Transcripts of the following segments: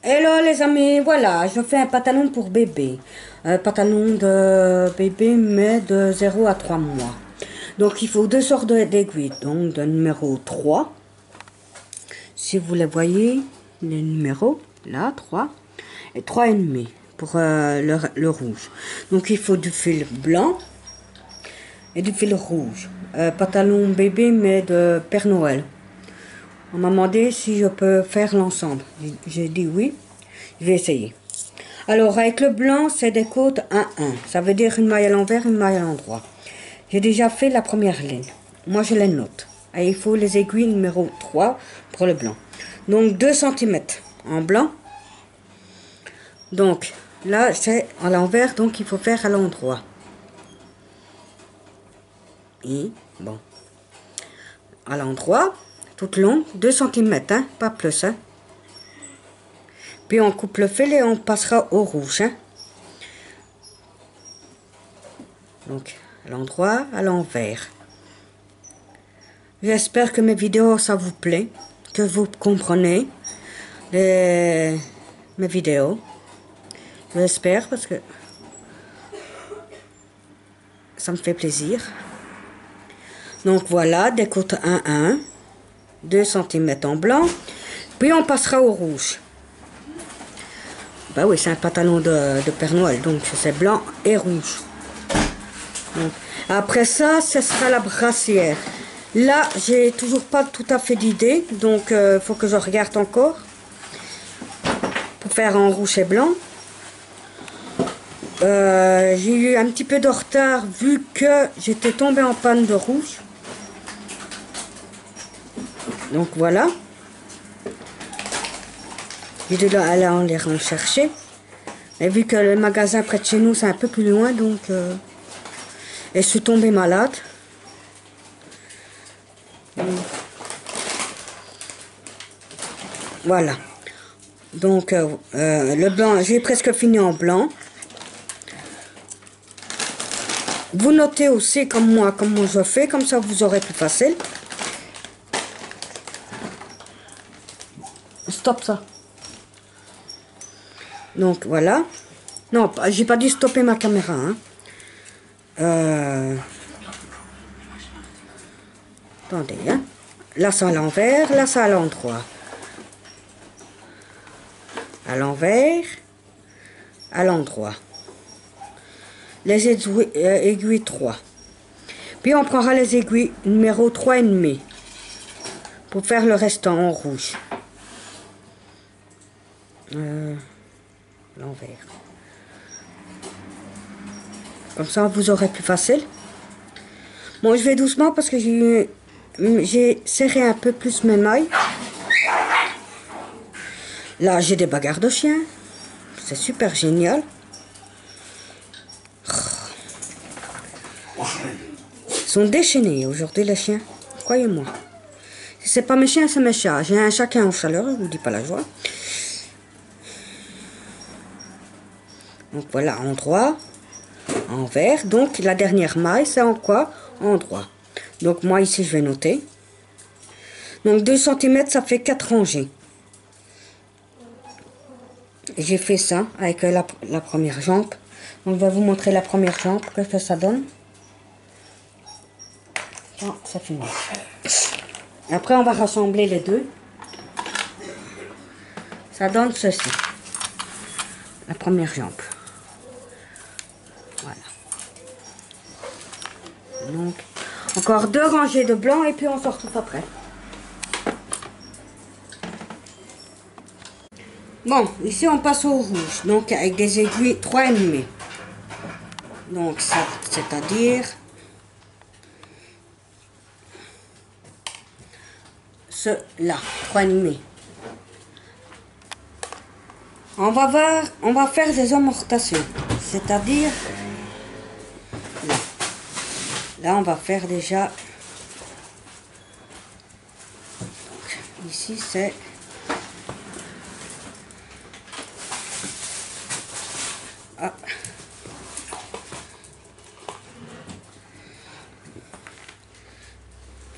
Hello les amis, voilà, je fais un pantalon pour bébé. Un pantalon de bébé mais de 0 à 3 mois. Donc il faut deux sortes d'aiguilles. Donc de numéro 3. Si vous les voyez, les numéros, là, 3. Et 3,5 pour le rouge. Donc il faut du fil blanc et du fil rouge. Pantalon bébé mais de Père Noël. On m'a demandé si je peux faire l'ensemble. J'ai dit oui, je vais essayer. Alors avec le blanc, c'est des côtes 1-1. Ça veut dire une maille à l'envers, une maille à l'endroit. J'ai déjà fait la première ligne. Moi je les note. Et il faut les aiguilles numéro 3 pour le blanc. Donc 2 cm en blanc. Donc là c'est à l'envers, donc il faut faire à l'endroit. Et bon. À l'endroit, toute longue, 2 cm, hein, pas plus. Hein. Puis on coupe le fil et on passera au rouge. Hein. Donc à l'endroit, à l'envers. J'espère que mes vidéos ça vous plaît, que vous comprenez mes vidéos. J'espère parce que ça me fait plaisir. Donc voilà, des côtes 1-1, 2 cm en blanc, puis on passera au rouge. Bah oui, c'est un pantalon de Père Noël, donc c'est blanc et rouge. Donc, après ça, ce sera la brassière. Là, j'ai toujours pas tout à fait d'idée, donc faut que je regarde encore pour faire en rouge et blanc. J'ai eu un petit peu de retard vu que j'étais tombée en panne de rouge. Donc voilà. J'ai dû aller en les rechercher. Et vu que le magasin près de chez nous c'est un peu plus loin, donc et je suis tombée malade. Voilà. Donc le blanc, j'ai presque fini en blanc. Vous notez aussi comme moi, comment je fais, comme ça vous aurez plus facile. Stop ça. Donc voilà. Non, j'ai pas dû stopper ma caméra. Hein. Attendez. Hein. Là c'est à l'envers, là c'est à l'endroit. À l'envers, à l'endroit. Les aiguilles 3. Puis on prendra les aiguilles numéro 3,5 pour faire le restant en rouge. L'envers. Comme ça vous aurez plus facile. Bon, je vais doucement parce que j'ai serré un peu plus mes mailles. Là j'ai des bagarres de chiens. C'est super génial. Ils sont déchaînés aujourd'hui les chiens. Croyez-moi. Si c'est pas mes chiens, c'est mes chats. J'ai un chacun en chaleur, je vous dis pas la joie. Donc voilà, endroit, envers. Donc la dernière maille, c'est en quoi? Endroit. Donc moi ici, je vais noter. Donc 2 cm, ça fait 4 rangées. J'ai fait ça avec la première jambe. Donc je vais vous montrer la première jambe, qu'est-ce que ça donne. Oh, c'est fini. Après, on va rassembler les deux. Ça donne ceci. La première jambe. Voilà. Donc, encore 2 rangées de blanc et puis on se retrouve après. Bon, ici on passe au rouge. Donc, avec des aiguilles 3,5. Donc, ça, c'est-à-dire ceux-là, 3,5. On va faire des augmentations, c'est-à-dire là. Là, on va faire déjà. Donc, ici, c'est ah.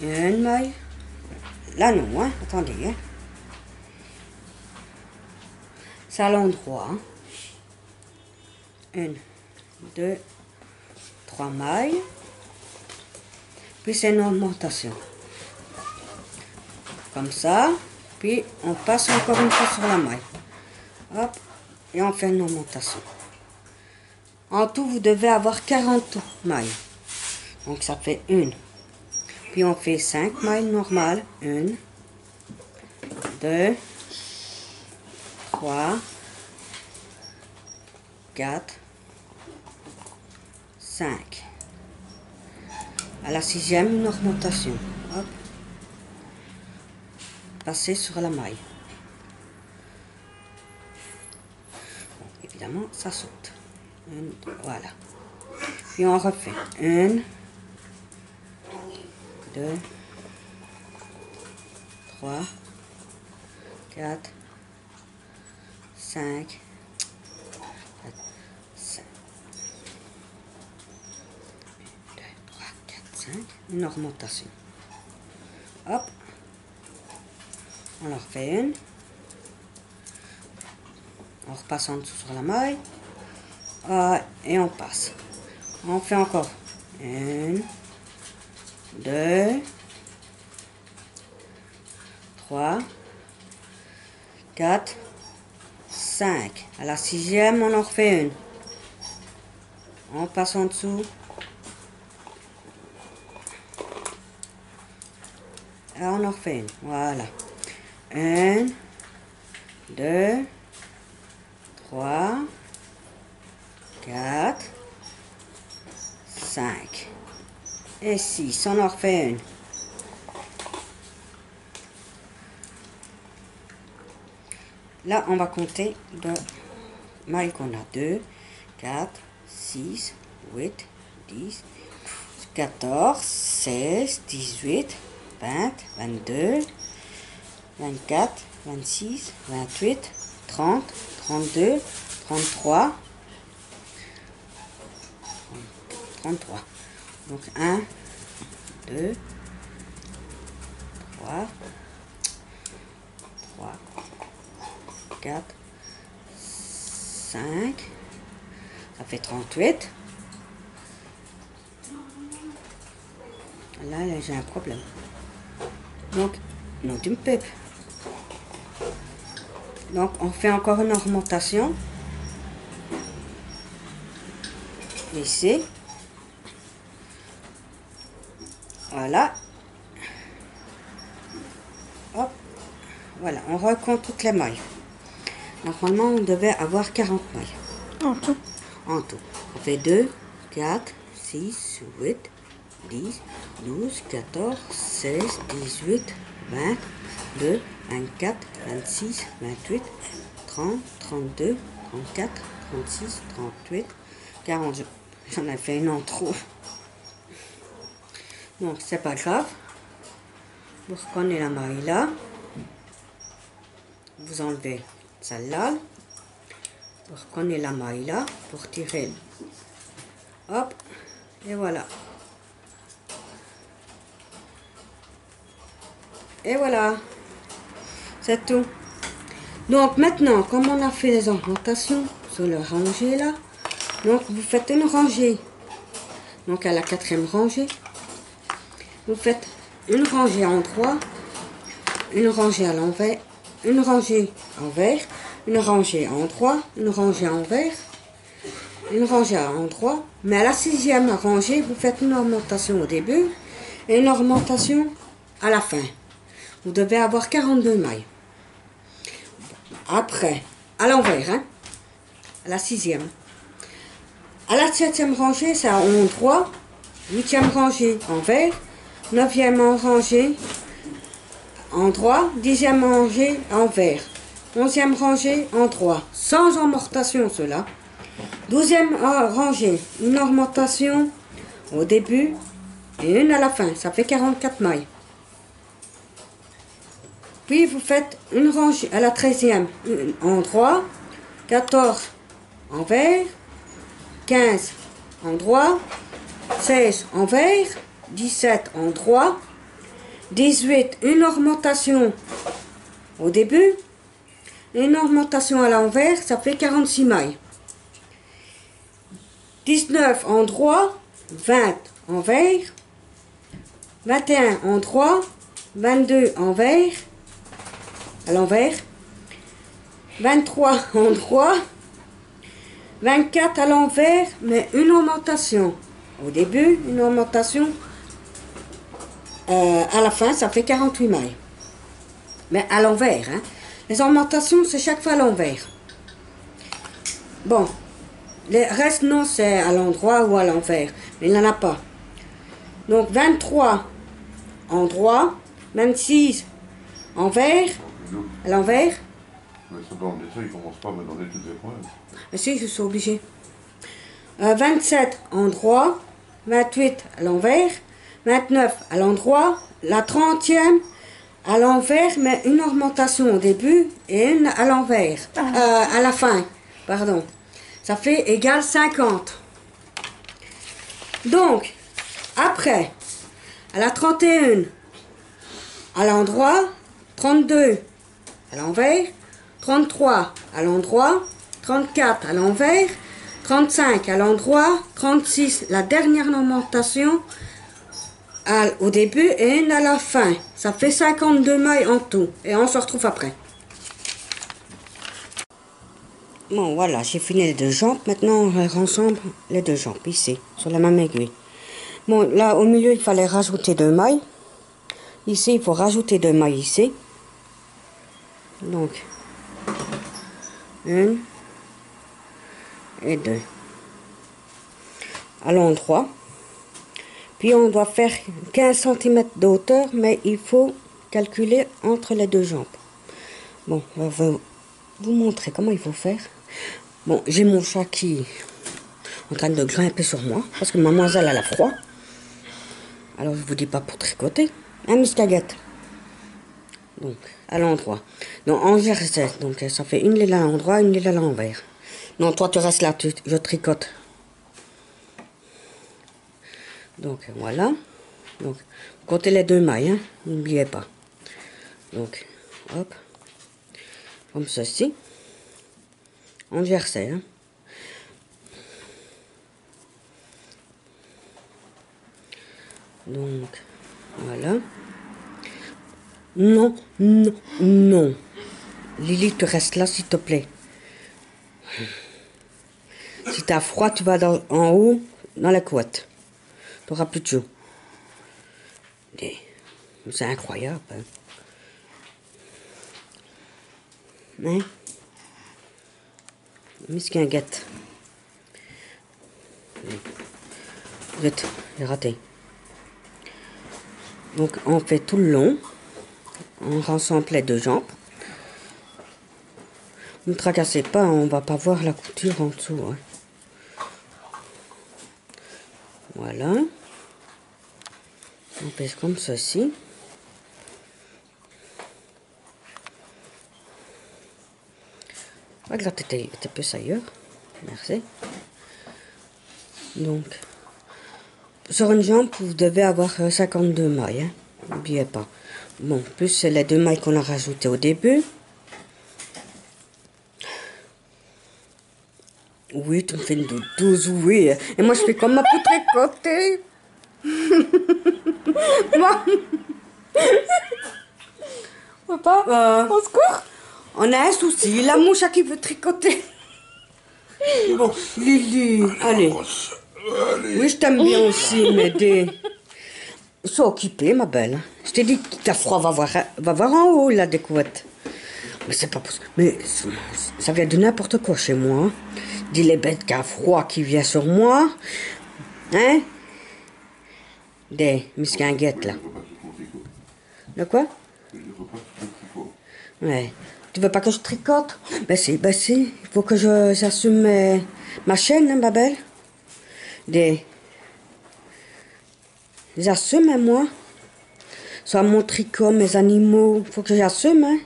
Une maille. Là, non, hein. Attendez, hein. c'est à l'endroit. 1, 2, 3 mailles. Puis c'est une augmentation. Comme ça. Puis on passe encore une fois sur la maille. Hop. Et on fait une augmentation. En tout, vous devez avoir 40 mailles. Donc ça fait 1. Puis on fait 5 mailles normales. 1, 2, 3, 4, 5. À la 6e, une augmentation. Hop. Passer sur la maille. Bon, évidemment, ça saute. Voilà. Puis on refait. 1, 2, 3, 4, 5, 5. 1, 2, 3, 4, 5. Une augmentation. Hop. On en refait une. On repasse en dessous sur la maille. Et on passe. On fait encore 1, 2, 3, 4, 5. À la 6e, on en refait une. On passe en dessous. Et on en refait une. Voilà. 1, 2, 3, 4, 5 et 6. On en refait une. Là, on va compter de mailles qu'on a. 2, 4, 6, 8, 10, 14, 16, 18, 20, 22, 24, 26, 28, 30, 32, 33, 33. Donc 1, 2, 3, 4, 5, ça fait 38. Là j'ai un problème. Donc, non, tu me peux. Donc, on fait encore une augmentation. Ici. Voilà. Hop. Voilà, on recompte toutes les mailles. Normalement, on devait avoir 40 mailles. En tout. En tout. On fait 2, 4, 6, 8, 10, 12, 14, 16, 18, 22, 24, 26, 28, 30, 32, 34, 36, 38, 40. J'en ai fait une en trop. Donc, c'est pas grave. Vous reprenez la maille là. Vous enlevez celle-là. Vous reprenez la maille là pour tirer. Hop. Et voilà. Et voilà. C'est tout. Donc maintenant, comme on a fait les augmentations sur le rangée là, donc vous faites une rangée. Donc à la 4e rangée, vous faites une rangée en droit, une rangée à l'envers, une rangée envers, une rangée en droit, une rangée envers, une rangée en droit. Mais à la 6e rangée, vous faites une augmentation au début et une augmentation à la fin. Vous devez avoir 42 mailles. Après, à l'envers, hein, à la 6e. À la 7e rangée, c'est en droit. 8e rangée envers. 9e rangée en droit. 10e rangée envers. 11e rangée en droit. Sans augmentation, cela. 12e rangée, une augmentation au début et une à la fin. Ça fait 44 mailles. Puis vous faites une rangée à la 13e en droit, 14 envers, 15 en droit, 16 envers, 17 en droit, 18 une augmentation au début, une augmentation à l'envers, ça fait 46 mailles. 19 en droit, 20 envers, 21 en droit, 22 envers, à l'envers, 23 en droit, 24 à l'envers, mais une augmentation. Au début, une augmentation. À la fin, ça fait 48 mailles. Mais à l'envers. Hein. Les augmentations, c'est chaque fois à l'envers. Bon. Le reste, non, c'est à l'endroit ou à l'envers. Mais il n'y en a pas. Donc, 23 en droit, 26 envers, à l'envers. Mais ça, dans le dessin, il commence pas à me donner toutes les points. Ah si, je suis obligée. 27 en droit, 28 à l'envers, 29 à l'endroit, la 30e à l'envers, mais une augmentation au début et une à l'envers, à la fin, pardon. Ça fait égal 50. Donc, après, à la 31, à l'endroit, 32 à l'envers, 33 à l'endroit, 34 à l'envers, 35 à l'endroit, 36 la dernière augmentation au début et une à la fin. Ça fait 52 mailles en tout et on se retrouve après. Bon voilà, j'ai fini les deux jambes. Maintenant on rassemble les deux jambes ici, sur la même aiguille. Bon là au milieu il fallait rajouter 2 mailles. Ici il faut rajouter 2 mailles ici. Donc 1 et 2 à l'endroit. Puis on doit faire 15 cm de hauteur, mais il faut calculer entre les deux jambes. Bon, on va vous montrer comment il faut faire. Bon, j'ai mon chat qui est en train de grimper sur moi, parce que mademoiselle elle a froid. Alors je vous dis pas pour tricoter. Un miscaguette. Donc, à l'endroit. Donc, en jersey. Donc, ça fait une ligne à l'endroit, une ligne à l'envers. Non, toi tu restes là, je tricote. Donc voilà, donc comptez les 2 mailles, hein, n'oubliez pas. Donc hop, comme ceci, en jersey. Hein. Donc voilà. Non, non, non. Lily, tu restes là s'il te plaît. Si t'as froid, tu vas en haut, dans la couette. Tu n'auras plus de chaud. C'est incroyable. Hein? Hein? Misquinguette. Vite, j'ai raté. Donc on fait tout le long. On rassemble les deux jambes. Ne tracassez pas, on va pas voir la couture en dessous. Hein. Voilà. On pèse comme ceci. Regarde, t'es plus ailleurs. Merci. Donc, sur une jambe, vous devez avoir 52 mailles. Hein. N'oubliez pas. Bon, plus les 2 mailles qu'on a rajoutées au début. Oui, tu me fais une 12, oui. Et moi, je fais comme ma pour tricoter. Moi. Papa, au secours. On a un souci, la mouche qui veut tricoter. Bon, Lily, allez. Oui, je t'aime bien aussi, m'aider. Sois occupée, ma belle. Je t'ai dit que t'as froid, va voir en haut, la découverte. Mais c'est pas possible. Mais ça vient de n'importe quoi chez moi. Dis les bêtes qu'il y a froid qui vient sur moi. Hein? Des misquinguettes, là. De quoi? Ouais. Tu veux pas que je tricote? Ben si. Il faut que j'assume ma chaîne, hein, ma belle. J'assume, hein, moi. Soit mon tricot, mes animaux. Faut que j'assume, hein.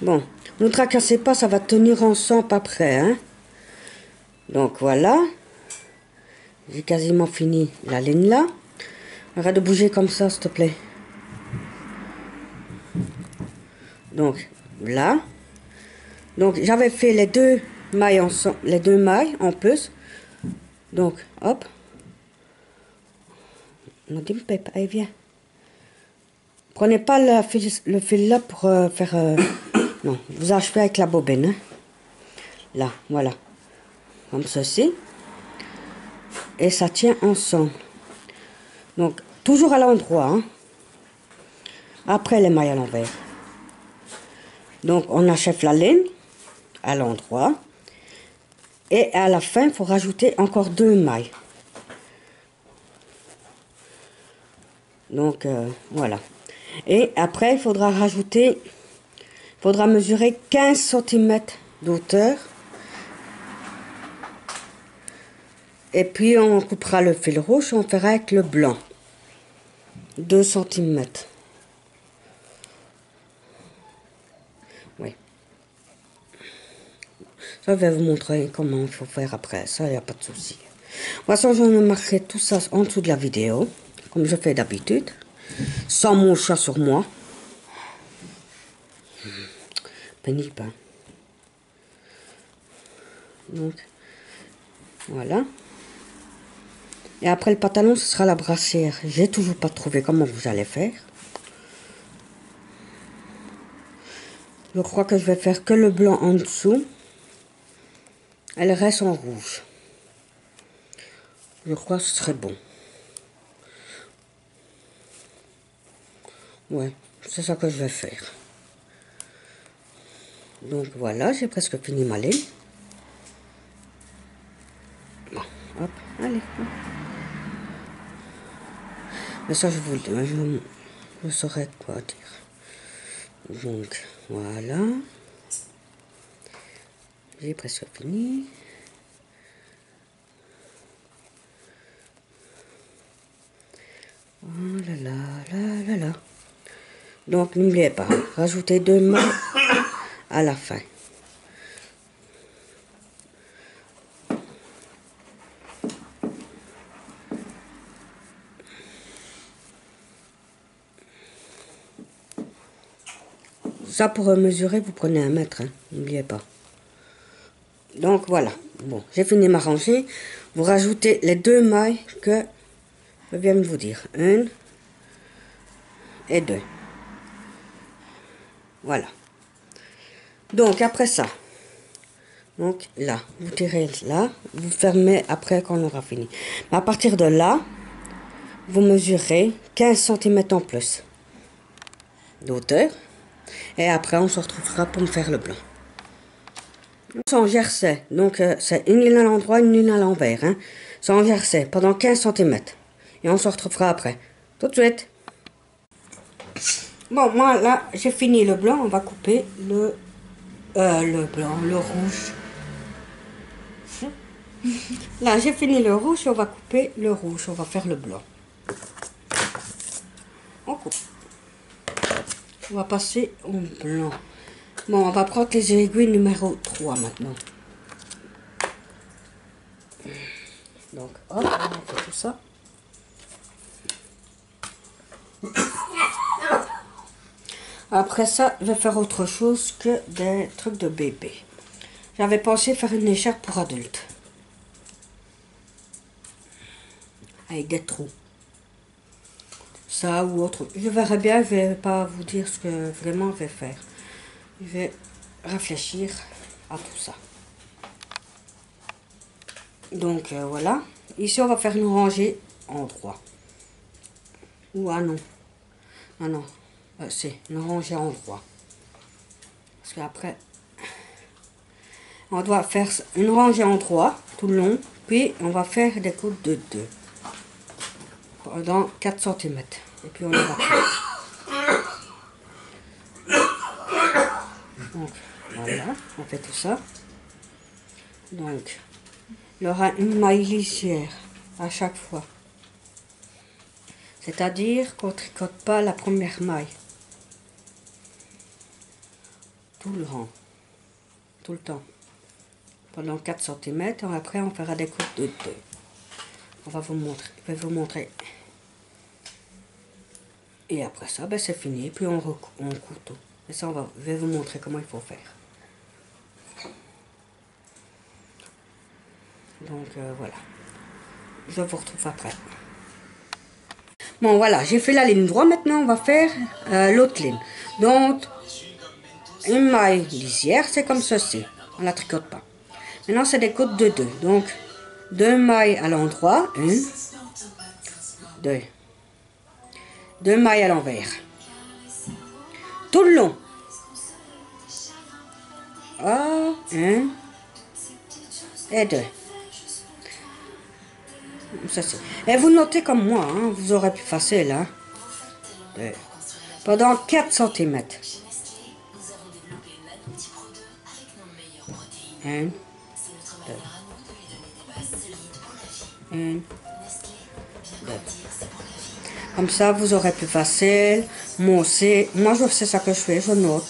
Bon. Ne tracassez pas, ça va tenir ensemble après, hein. Donc voilà. J'ai quasiment fini la ligne là. Arrête de bouger comme ça, s'il te plaît. Donc là. Donc j'avais fait les deux mailles ensemble, les deux mailles en plus. Donc hop. Nadine Pep, allez viens. Prenez pas le fil là pour faire... non, vous achevez avec la bobine. Hein. Là, voilà. Comme ceci. Et ça tient ensemble. Donc, toujours à l'endroit. Hein. Après les mailles à l'envers. Donc, on achève la laine à l'endroit. Et à la fin, il faut rajouter encore 2 mailles. Donc, voilà. Et après, il faudra rajouter... Il faudra mesurer 15 cm d'hauteur. Et puis, on coupera le fil rouge, on fera avec le blanc. 2 cm. Oui. Ça, je vais vous montrer comment il faut faire après. Ça, il n'y a pas de souci. De toute façon, je vais marquer tout ça en dessous de la vidéo, comme je fais d'habitude. Sans mon chat sur moi. Pénible. Hein. Donc, voilà. Et après le pantalon, ce sera la brassière. J'ai toujours pas trouvé comment vous allez faire. Je crois que je vais faire que le blanc en dessous. Elle reste en rouge. Je crois que ce serait bon. Ouais, c'est ça que je vais faire. Donc voilà, j'ai presque fini ma laine. Bon, hop, allez. Hop. Mais ça, je vous le dis, je saurais quoi dire. Donc, voilà. J'ai presque fini. Oh là là, là là là. Donc, n'oubliez pas, rajoutez 2 mailles à la fin. Ça, pour mesurer, vous prenez 1 mètre, hein, n'oubliez pas. Donc, voilà. Bon, j'ai fini ma rangée. Vous rajoutez les 2 mailles que je viens de vous dire. 1 et 2. Voilà. Donc, après ça, donc là, vous tirez là, vous fermez après quand on aura fini. Mais à partir de là, vous mesurez 15 cm en plus d'hauteur. Et après, on se retrouvera pour me faire le blanc. C'est en jersey. Donc, c'est une ligne à l'endroit, une ligne à l'envers. Hein. C'est en jersey pendant 15 cm. Et on se retrouvera après. Tout de suite. Bon, moi, là, j'ai fini le blanc. On va couper le blanc, le rouge. Là, j'ai fini le rouge. On va couper le rouge. On va faire le blanc. On coupe. On va passer au blanc. Bon, on va prendre les aiguilles numéro 3 maintenant. Donc, hop, on fait tout ça. Après ça, je vais faire autre chose que des trucs de bébé. J'avais pensé faire une écharpe pour adultes. Avec des trous. Ça ou autre. Je verrai bien, je vais pas vous dire ce que vraiment je vais faire. Je vais réfléchir à tout ça. Donc voilà. Ici, on va faire une rangée en droit. Ou ah non. Ah non. C'est une rangée en droit. Parce qu'après, on doit faire une rangée en droit tout le long. Puis, on va faire des coupes de 2. Pendant 4 cm. Et puis, on va faire. Donc, voilà. On fait tout ça. Donc, il y aura une maille lisière à chaque fois. C'est-à-dire qu'on ne tricote pas la première maille. Tout le rang. Tout le temps. Pendant 4 cm. Et après, on fera des coupes de 2. On va vous montrer. Je vais vous montrer. Et après ça, ben, c'est fini. Puis on coupe tout. Et ça, je vais vous montrer comment il faut faire. Donc voilà. Je vous retrouve après. Bon voilà, j'ai fait la ligne droite. Maintenant, on va faire l'autre ligne. Donc, une maille lisière, c'est comme ceci. On la tricote pas. Maintenant, c'est des côtes de 2. Donc, 2 mailles à l'endroit. 1, 2. 2 mailles à l'envers. Tout le long. 1 et 2. Ceci. Et vous notez comme moi, hein, vous aurez plus facile. Hein. 2. Pendant 4 cm. 1, 2. 1, 2. Comme ça, vous aurez plus facile. Moi aussi. Moi, c'est ça que je fais. Je note.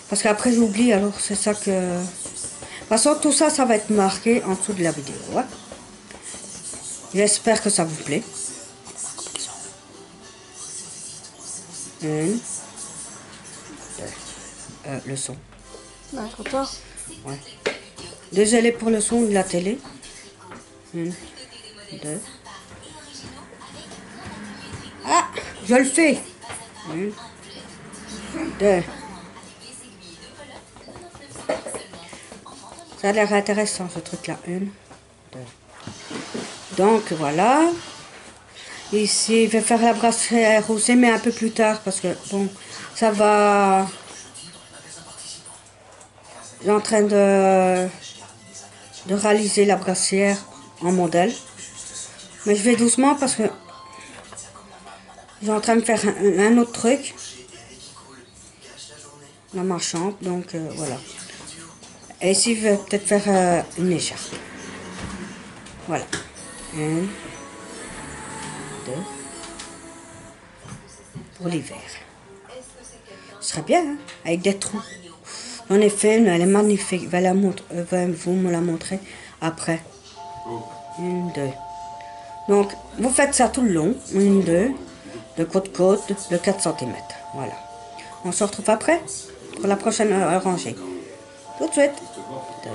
Parce qu'après, j'oublie. Alors, c'est ça que... De toute façon, tout ça, ça va être marqué en dessous de la vidéo. Ouais. J'espère que ça vous plaît. 1, 2. Le son. Ouais, trop tard. Ouais. Désolé pour le son de la télé. 1, 2. Ah, je le fais. 1, 2. Ça a l'air intéressant ce truc-là. 1, 2. Donc voilà. Ici, je vais faire la brassière aussi, mais un peu plus tard parce que bon, ça va. Je suis en train de réaliser la brassière en modèle. Mais je vais doucement parce que je suis en train de faire un autre truc dans ma chambre. Donc voilà. Et ici, je vais peut-être faire une écharpe. Voilà. 1, 2. Pour l'hiver. Ce serait bien, hein, avec des trous. J'en ai fait une, elle est magnifique. Je vais vous me la montrer après. 1, 2. Donc, vous faites ça tout le long. 1, 2. De côte, de 4 cm. Voilà. On se retrouve après pour la prochaine rangée. Tout de suite. 2.